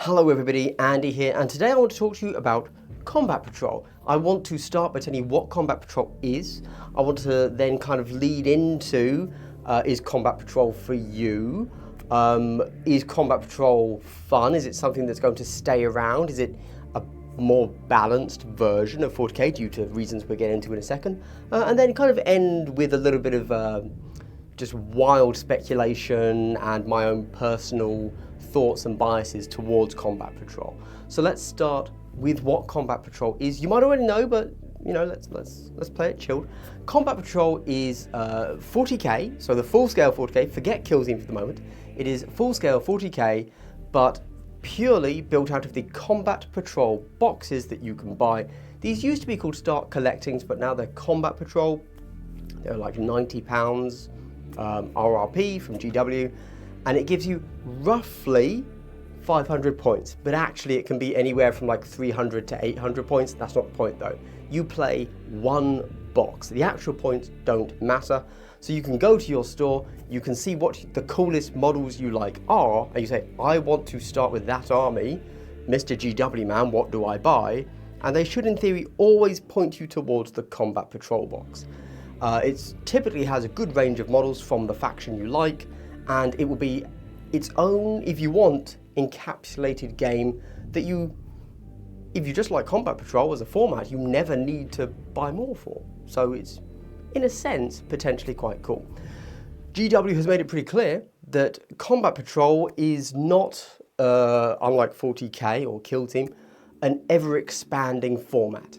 Hello everybody, Andy here, and today I want to talk to you about Combat Patrol. I want to start by telling you what Combat Patrol is. I want to then kind of lead into, is Combat Patrol for you? Is Combat Patrol fun? Is it something that's going to stay around? Is it a more balanced version of 40k due to reasons we'll get into in a second? And then kind of end with a little bit of just wild speculation and my own personal thoughts and biases towards Combat Patrol. So let's start with what Combat Patrol is. You might already know, but you know, let's play it chilled. Combat Patrol is 40k, so the full scale 40k. Forget Kill Team for the moment. It is full scale 40k, but purely built out of the Combat Patrol boxes that you can buy. These used to be called Start Collectings, but now they're Combat Patrol. They're like £90 RRP from GW. And it gives you roughly 500 points, but actually it can be anywhere from like 300 to 800 points. That's not the point though. You play one box. The actual points don't matter. So you can go to your store, you can see what the coolest models you like are, and you say, I want to start with that army, Mr. GW man, what do I buy? And they should in theory always point you towards the Combat Patrol box. It typically has a good range of models from the faction you like, and it will be its own, if you want, encapsulated game that if you just like Combat Patrol as a format, you never need to buy more for. So it's, in a sense, potentially quite cool. GW has made it pretty clear that Combat Patrol is not, unlike 40k or Kill Team, an ever-expanding format.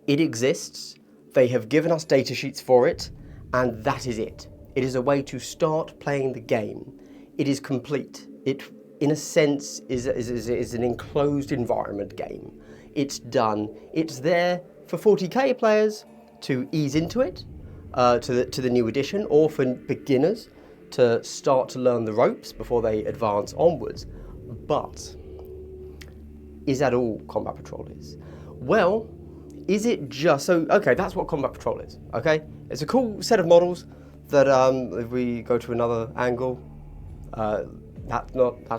It exists, they have given us data sheets for it, and that is it. It is a way to start playing the game. It is complete. It, in a sense, is an enclosed environment game. It's done. It's there for 40k players to ease into it, to the new edition, or for beginners to start to learn the ropes before they advance onwards. But is that all Combat Patrol is? Well, is it just so? Okay, that's what Combat Patrol is. Okay, it's a cool set of models. That if we go to another angle, that's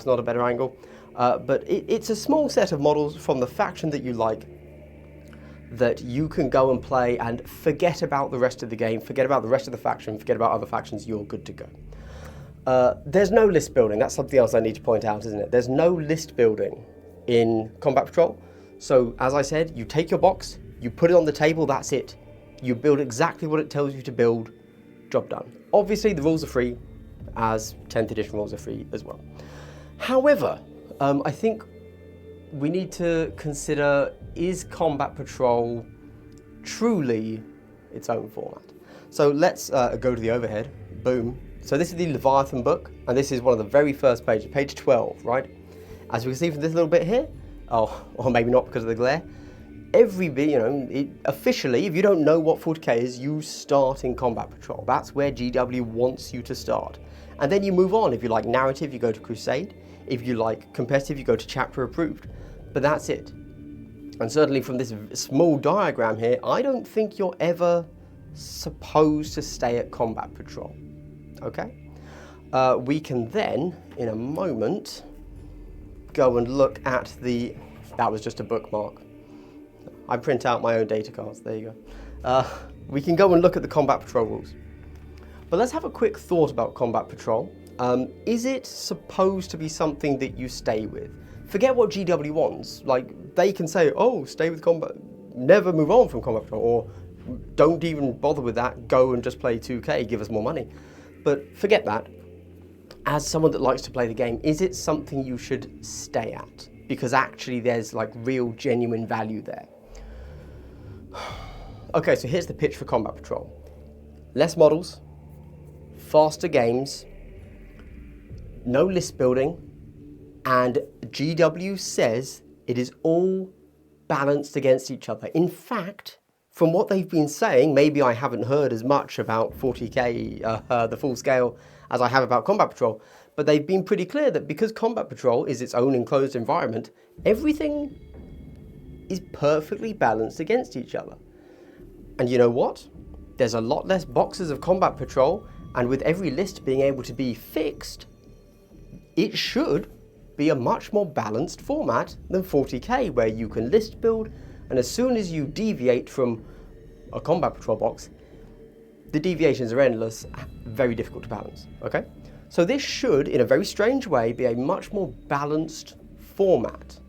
not a better angle, but it's a small set of models from the faction that you like that you can go and play and forget about the rest of the game, forget about the rest of the faction, forget about other factions, you're good to go. There's no list building, that's something else I need to point out, isn't it? There's no list building in Combat Patrol. So as I said, you take your box, you put it on the table, that's it. You build exactly what it tells you to build. Job done. Obviously the rules are free, as 10th edition rules are free as well. However, I think we need to consider, is Combat Patrol truly its own format? So let's go to the overhead, boom. So this is the Leviathan book, and this is one of the very first pages, page 12, right? As we can see from this little bit here, or maybe not because of the glare, officially, if you don't know what 40k is, you start in Combat Patrol. That's where GW wants you to start. And then you move on. If you like narrative, you go to Crusade. If you like competitive, you go to Chapter Approved. But that's it. And certainly from this small diagram here, I don't think you're ever supposed to stay at Combat Patrol. Okay? We can then, in a moment, go and look at that was just a bookmark. I print out my own data cards, there you go. We can go and look at the Combat Patrol rules. But let's have a quick thought about Combat Patrol. Is it supposed to be something that you stay with? Forget what GW wants. Like, they can say, oh, stay with Combat, never move on from Combat Patrol, or don't even bother with that, go and just play 2K, give us more money. But forget that. As someone that likes to play the game, is it something you should stay at? Because actually there's like real, genuine value there. Okay, so here's the pitch for Combat Patrol. Less models, faster games, no list building, and GW says it is all balanced against each other. In fact, from what they've been saying, maybe I haven't heard as much about 40k, the full scale, as I have about Combat Patrol, but they've been pretty clear that because Combat Patrol is its own enclosed environment, everything is perfectly balanced against each other. And you know what? There's a lot less boxes of Combat Patrol, and with every list being able to be fixed, it should be a much more balanced format than 40k, where you can list build, and as soon as you deviate from a combat patrol box, the deviations are endless, very difficult to balance, okay? So this should, in a very strange way, be a much more balanced format.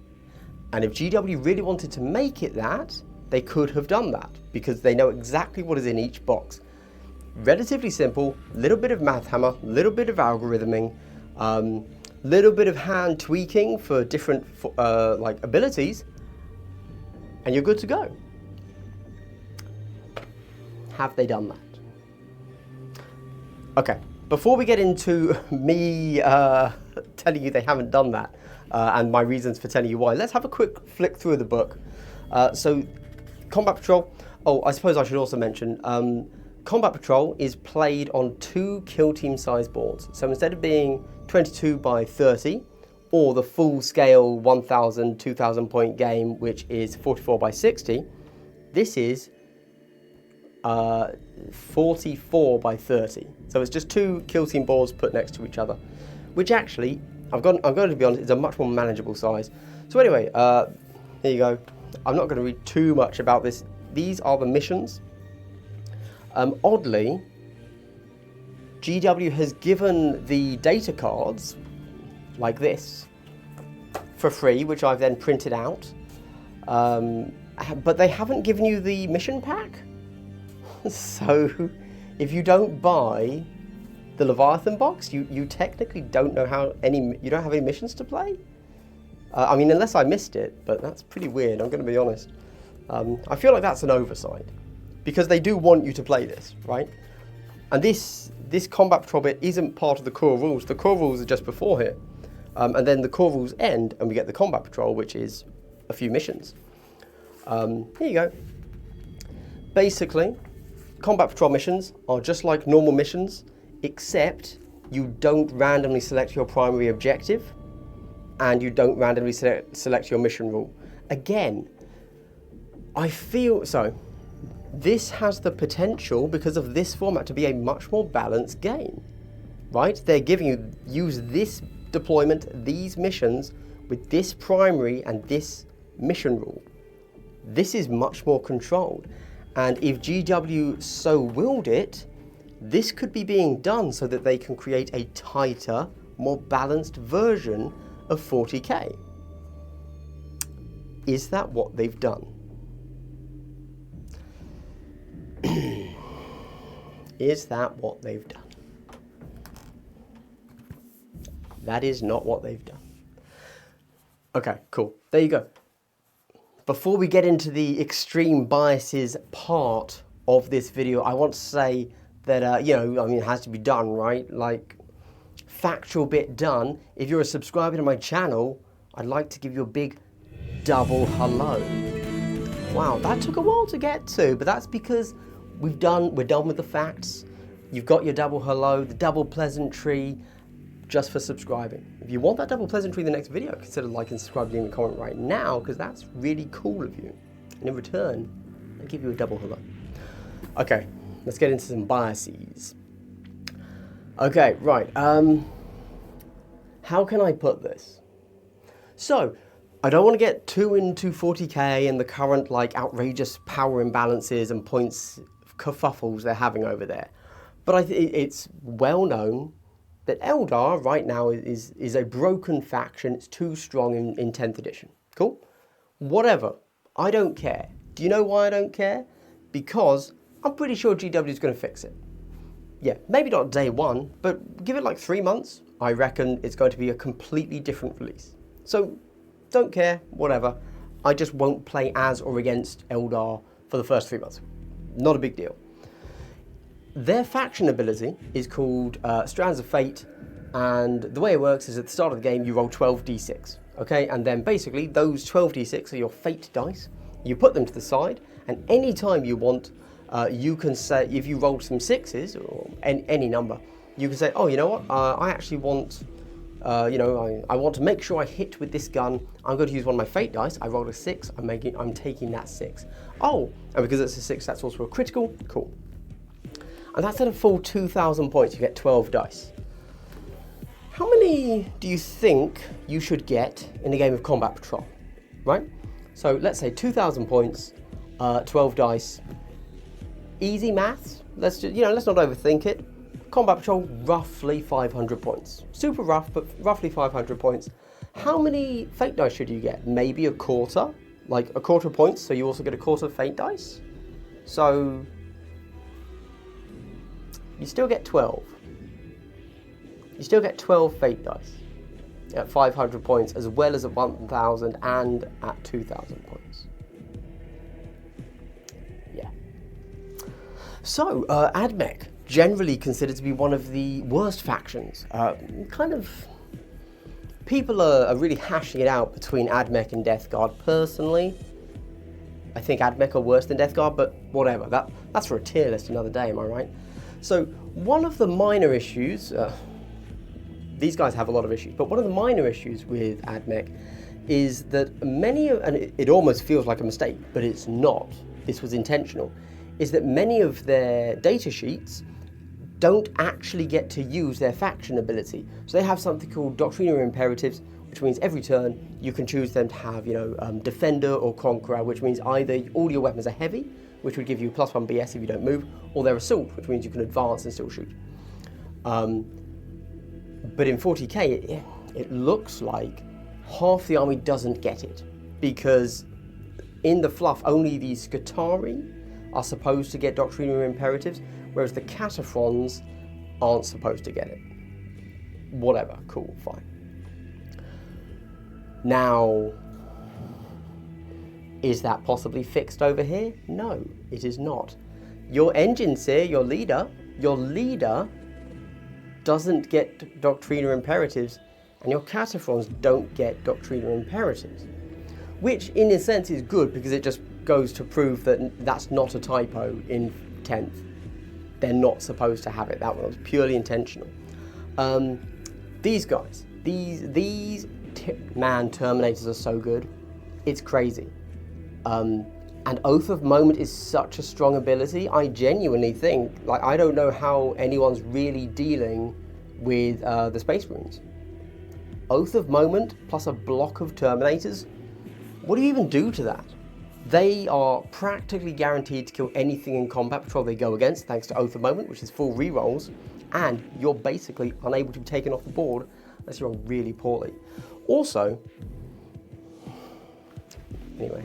And if GW really wanted to make it that, they could have done that, because they know exactly what is in each box. Relatively simple, little bit of math hammer, little bit of algorithming, little bit of hand tweaking for different like abilities, and you're good to go. Have they done that? Okay, before we get into me telling you they haven't done that, and my reasons for telling you why, let's have a quick flick through the book. So, Combat Patrol, oh, I suppose I should also mention, Combat Patrol is played on 2 kill team size boards. So instead of being 22 by 30, or the full scale 1,000, 2,000 point game, which is 44 by 60, this is 44 by 30. So it's just 2 kill team boards put next to each other, which actually, I'm going to be honest, is a much more manageable size. So anyway, here you go. I'm not going to read too much about this. These are the missions. Oddly, GW has given the data cards, like this, for free, which I've then printed out. But they haven't given you the mission pack. So, if you don't buy the Leviathan box, you technically don't know you don't have any missions to play. I mean, unless I missed it, but that's pretty weird, I'm going to be honest. I feel like that's an oversight, because they do want you to play this, right? And this Combat Patrol bit isn't part of the core rules. The core rules are just before here. And then the core rules end, and we get the Combat Patrol, which is a few missions. Here you go. Basically, Combat Patrol missions are just like normal missions, except you don't randomly select your primary objective, and you don't randomly select your mission rule. Again, I feel so. This has the potential, because of this format, to be a much more balanced game, right? They're giving you, use this deployment, these missions, with this primary and this mission rule. This is much more controlled. And if GW so willed it, this could be being done so that they can create a tighter, more balanced version of 40k. Is that what they've done? Is that what they've done? That is not what they've done. Okay, cool. There you go. Before we get into the extreme biases part of this video, I want to say that, you know, I mean, it has to be done, right? Like, factual bit done. If you're a subscriber to my channel, I'd like to give you a big double hello. Wow, that took a while to get to, but that's because we're done with the facts. You've got your double hello, the double pleasantry, just for subscribing. If you want that double pleasantry in the next video, consider liking, subscribing, leaving a comment right now, because that's really cool of you. And in return, I'll give you a double hello. Okay, let's get into some biases. Okay, right. How can I put this? So, I don't want to get too into 40k and the current like outrageous power imbalances and points kerfuffles they're having over there. But it's well known that Eldar right now is a broken faction. It's too strong in 10th edition. Cool? Whatever. I don't care. Do you know why I don't care? Because I'm pretty sure GW is going to fix it. Yeah, maybe not day one, but give it like 3 months. I reckon it's going to be a completely different release. So, don't care, whatever. I just won't play as or against Eldar for the first 3 months. Not a big deal. Their faction ability is called Strands of Fate, and the way it works is at the start of the game you roll 12d6, okay? And then basically those 12d6 are your fate dice. You put them to the side, and any time you want, you can say, if you roll some 6s, or any number, you can say, oh, you know what, I actually want, you know, I want to make sure I hit with this gun. I'm going to use one of my fate dice. I rolled a 6, I'm taking that 6. Oh, and because it's a 6, that's also a critical, cool. And that's at a full 2,000 points, you get 12 dice. how many do you think you should get in a game of Combat Patrol, right? So let's say 2,000 points, 12 dice, easy maths. Let's just, let's not overthink it. Combat Patrol, roughly 500 points. Super rough, but roughly 500 points. How many fate dice should you get? Maybe a quarter, like a quarter of points, so you also get a quarter of fate dice. So you still get 12. You still get 12 fate dice at 500 points, as well as at 1,000 and at 2,000 points. Yeah. So, AdMech, generally considered to be one of the worst factions. People are really hashing it out between AdMech and Death Guard. Personally, I think AdMech are worse than Death Guard, but whatever. That's for a tier list another day, am I right? So, one of the minor issues, these guys have a lot of issues, but one of the minor issues with AdMech is that and it almost feels like a mistake, but it's not, this was intentional, is that many of their data sheets don't actually get to use their faction ability. So they have something called doctrinal imperatives, which means every turn you can choose them to have, defender or conqueror, which means either all your weapons are heavy, which would give you +1 BS if you don't move, or they're assault, which means you can advance and still shoot. But in 40k, it looks like half the army doesn't get it, because in the fluff, only the Scutari are supposed to get doctrinal imperatives, whereas the Cataphrons aren't supposed to get it. Whatever, cool, fine. Now, is that possibly fixed over here? No, it is not. Your engineer, your leader doesn't get doctrinal imperatives, and your Cataphrons don't get doctrinal imperatives. Which, in a sense, is good, because it just goes to prove that that's not a typo in 10th. They're not supposed to have it. That one was purely intentional. These guys, these Terminators are so good. It's crazy. And Oath of Moment is such a strong ability. I genuinely think, I don't know how anyone's really dealing with the Space Marines. Oath of Moment plus a block of Terminators, what do you even do to that? They are practically guaranteed to kill anything in Combat Patrol they go against, thanks to Oath of Moment, which is full rerolls, and you're basically unable to be taken off the board unless you're really poorly. Also, anyway,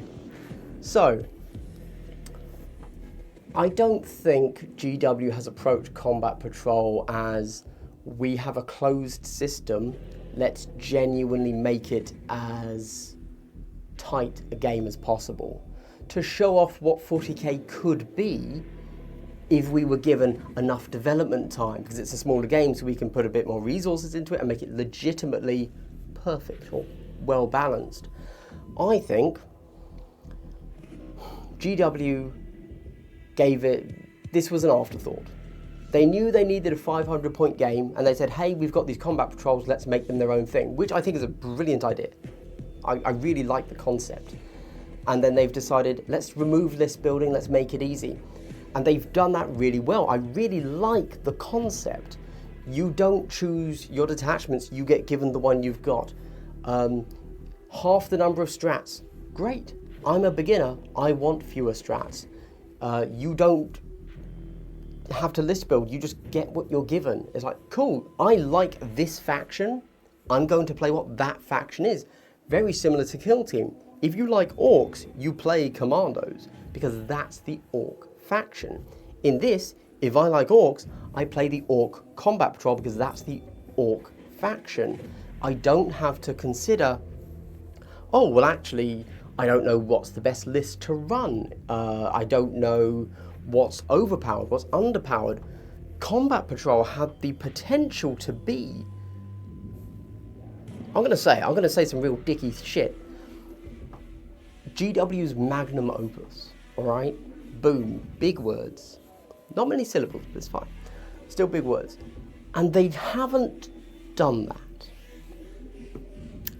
so I don't think GW has approached Combat Patrol as, we have a closed system, let's genuinely make it as tight a game as possible, to show off what 40k could be if we were given enough development time, because it's a smaller game, so we can put a bit more resources into it and make it legitimately perfect or well balanced. I think GW gave it, this was an afterthought. They knew they needed a 500 point game, and they said, hey, we've got these combat patrols, let's make them their own thing, which I think is a brilliant idea. I really like the concept. And then they've decided, let's remove list building, let's make it easy. And they've done that really well. I really like the concept. You don't choose your detachments, you get given the one you've got. Half the number of strats, great. I'm a beginner, I want fewer strats. You don't have to list build, you just get what you're given. It's like, cool, I like this faction, I'm going to play what that faction is. Very similar to Kill Team. If you like orcs, you play commandos, because that's the orc faction. In this, if I like orcs, I play the orc combat patrol, because that's the orc faction. I don't have to consider, oh, well actually, I don't know what's the best list to run. I don't know what's overpowered, what's underpowered. Combat Patrol had the potential to be, I'm going to say some real dicky shit. GW's magnum opus, all right? Boom, big words. Not many syllables, but it's fine. Still big words. And they haven't done that.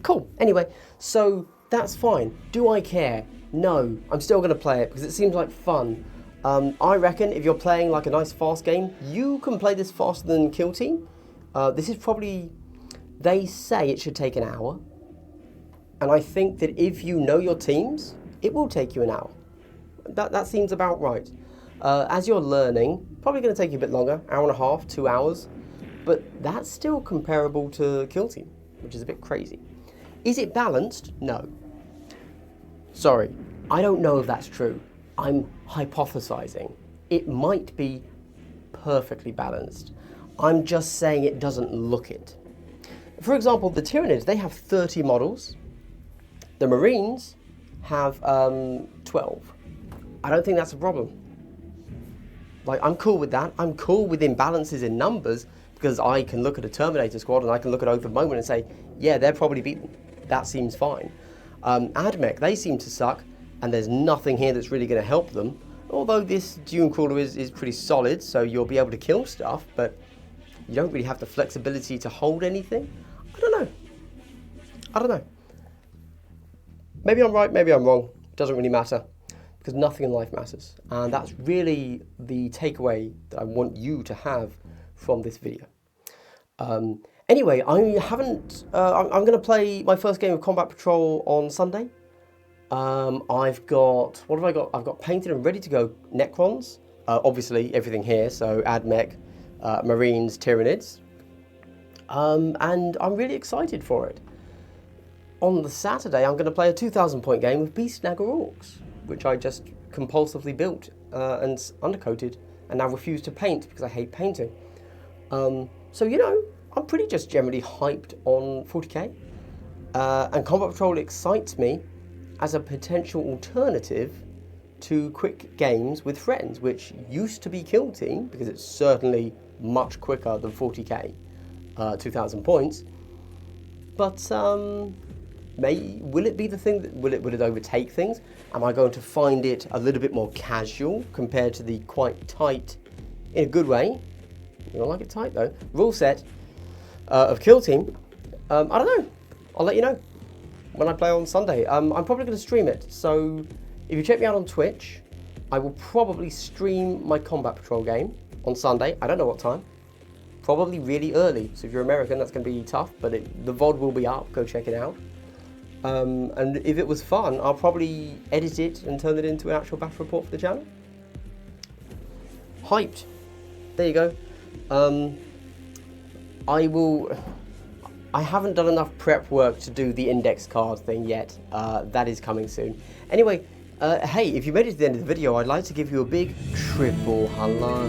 Cool, anyway, so that's fine. Do I care? No, I'm still going to play it because it seems like fun. I reckon if you're playing like a nice fast game, you can play this faster than Kill Team. This is probably They say it should take an hour. And I think that if you know your teams, it will take you an hour. That seems about right. As you're learning, probably going to take you a bit longer, hour and a half, 2 hours. But that's still comparable to Kill Team, which is a bit crazy. Is it balanced? No. Sorry, I don't know if that's true. I'm hypothesizing. It might be perfectly balanced. I'm just saying it doesn't look it. For example, the Tyranids, they have 30 models. The Marines have 12. I don't think that's a problem. Like, I'm cool with that. I'm cool with imbalances in numbers because I can look at a Terminator squad and I can look at Oath of Moment and say, yeah, they're probably beaten. That seems fine. AdMech, they seem to suck, and there's nothing here that's really going to help them. Although this Dune Crawler is pretty solid, so you'll be able to kill stuff, but you don't really have the flexibility to hold anything. I don't know. Maybe I'm right, maybe I'm wrong. Doesn't really matter, because nothing in life matters. And that's really the takeaway that I want you to have from this video. Anyway, I'm going to play my first game of Combat Patrol on Sunday. I've got, what have I got? I've got painted and ready to go Necrons. Obviously, everything here, so AdMech, Marines, Tyranids. And I'm really excited for it. On the Saturday, I'm going to play a 2,000 point game of Beast Snagger Orcs, which I just compulsively built and undercoated and now refuse to paint because I hate painting. So, you know, I'm pretty just generally hyped on 40k. And Combat Patrol excites me as a potential alternative to quick games with friends, which used to be Kill Team, because it's certainly much quicker than 40k, 2,000 points. But will it be the thing that will it overtake things? Am I going to find it a little bit more casual compared to the quite tight, in a good way? You don't like it tight though. Rule set of Kill Team. I don't know. I'll let you know when I play on Sunday. I'm probably going to stream it. So if you check me out on Twitch, I will probably stream my Combat Patrol game on Sunday. I don't know what time. Probably really early. So if you're American, that's going to be tough. But the VOD will be up. Go check it out. And if it was fun, I'll probably edit it and turn it into an actual battle report for the channel. Hyped. There you go. I haven't done enough prep work to do the index card thing yet. That is coming soon. Anyway, hey, if you made it to the end of the video, I'd like to give you a big triple hello.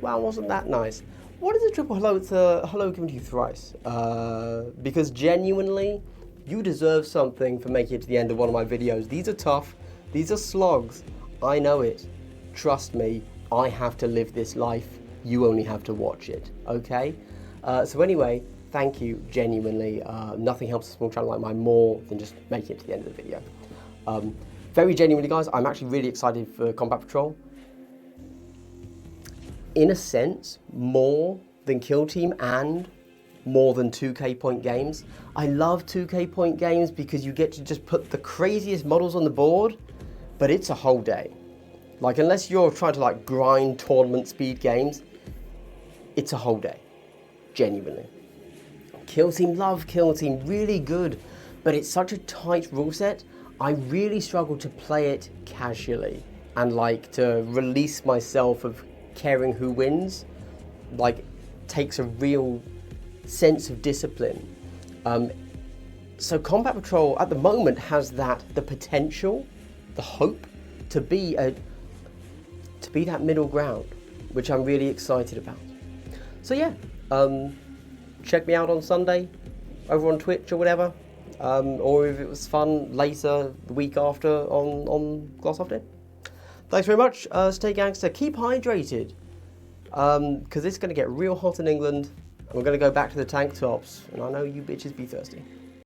Wow, wasn't that nice? What is a triple hello? It's a hello given to you thrice. Because genuinely, you deserve something for making it to the end of one of my videos. These are tough. These are slogs. I know it. Trust me, I have to live this life. You only have to watch it, okay? So anyway, thank you, genuinely. Nothing helps a small channel like mine more than just making it to the end of the video. Very genuinely, guys, I'm actually really excited for Combat Patrol. In a sense, more than Kill Team and more than 2k point games. I love 2k point games because you get to just put the craziest models on the board, but it's a whole day. Like, unless you're trying to like grind tournament speed games, it's a whole day, genuinely. Kill Team, love Kill Team, really good, but it's such a tight rule set. I really struggle to play it casually and like to release myself of caring who wins. Like, takes a real sense of discipline. So Combat Patrol at the moment has the potential, the hope to be that middle ground, which I'm really excited about. So yeah, check me out on Sunday over on Twitch or whatever, or if it was fun later the week after on Glass Off Day. Thanks very much. Stay gangster. Keep hydrated, because it's going to get real hot in England, and we're going to go back to the tank tops, and I know you bitches be thirsty.